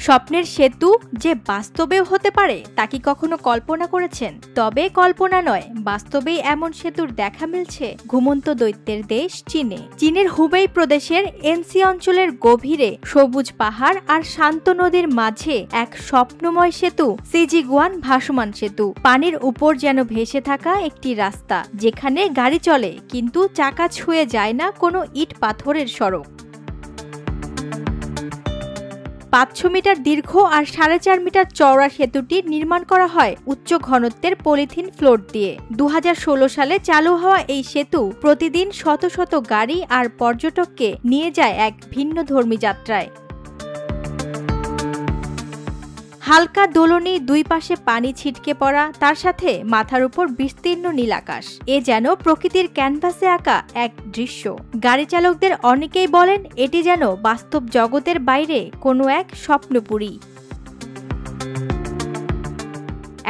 স্বপ্নের সেতু যে বাস্তবেও হতে পারে তা কি কখনো কল্পনা করেছেন? তবে কল্পনা নয়, বাস্তবেই এমন সেতুর দেখা মিলছে ঘুমন্ত দৈত্যের দেশ চীনে। চীনের হুবেই প্রদেশের এনসি অঞ্চলের গভীরে সবুজ পাহাড় আর শান্ত নদীর মাঝে এক স্বপ্নময় সেতু সিজিগুয়ান ভাসমান সেতু। পানির উপর যেন ভেসে থাকা একটি রাস্তা, যেখানে গাড়ি চলে কিন্তু চাকা ছুঁয়ে যায় না কোনো ইট পাথরের সড়ক। ৫০০ মিটার দীর্ঘ আর ৪.৫ মিটার চওড়া সেতুটি নির্মাণ করা হয় উচ্চ ঘনত্বের পলিথিন ফ্লোট দিয়ে। ২০১৬ সালে চালু হওয়া এই সেতু প্রতিদিন শত শত গাড়ি আর পর্যটককে নিয়ে যায় এক ভিন্নধর্মী যাত্রায়। হালকা দোলনি, দুই পাশে পানি ছিটকে পড়া, তার সাথে মাথার উপর বিস্তীর্ণ নীল আকাশ। এ যেন প্রকৃতির ক্যানভাসে আঁকা এক দৃশ্য। গাড়ি চালকদের অনেকেই বলেন এটি যেন বাস্তব জগতের বাইরে কোনো এক স্বপ্নপুরী।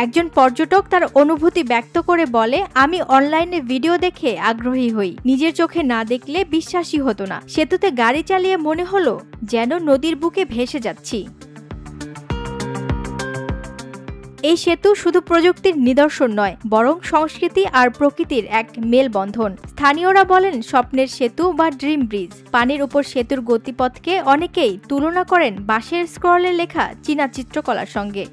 একজন পর্যটক তার অনুভূতি ব্যক্ত করে বলে, আমি অনলাইনে ভিডিও দেখে আগ্রহী হই, নিজের চোখে না দেখলে বিশ্বাসই হতো না। সেতুতে গাড়ি চালিয়ে মনে হলো যেন নদীর বুকে ভেসে যাচ্ছি। এই সেতু শুধু প্রযুক্তির নিদর্শন নয়, বরং সংস্কৃতি আর প্রকৃতির এক মেলবন্ধন। স্থানীয়রা বলেন স্বপ্নের সেতু বা ড্রিম ব্রিজ। পানির উপর সেতুর গতিপথকে অনেকেই তুলনা করেন বাঁশের স্ক্রলে লেখা চীনা চিত্রকলার সঙ্গে।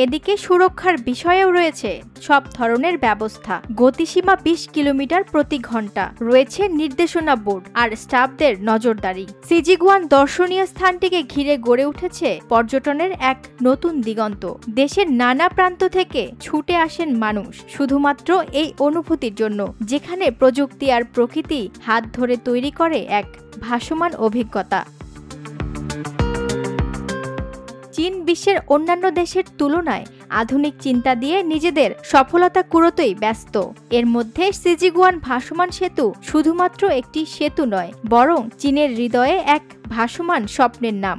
এদিকে সুরক্ষার বিষয়েও রয়েছে সব ধরনের ব্যবস্থা। গতিসীমা ২০ কিলোমিটার প্রতি ঘন্টা, রয়েছে নির্দেশনা বোর্ড আর স্টাফদের নজরদারি। সিজিগুয়ান দর্শনীয় স্থানটিকে ঘিরে গড়ে উঠেছে পর্যটনের এক নতুন দিগন্ত। দেশের নানা প্রান্ত থেকে ছুটে আসেন মানুষ শুধুমাত্র এই অনুভূতির জন্য, যেখানে প্রযুক্তি আর প্রকৃতি হাত ধরে তৈরি করে এক ভাসমান অভিজ্ঞতা। চীন বিশ্বের অন্যান্য দেশের তুলনায় আধুনিক চিন্তা দিয়ে নিজেদের সফলতা কুড়োতেই ব্যস্ত। এর মধ্যে সিজিগুয়ান ভাসমান সেতু শুধুমাত্র একটি সেতু নয়, বরং চীনের হৃদয়ে এক ভাসমান স্বপ্নের নাম।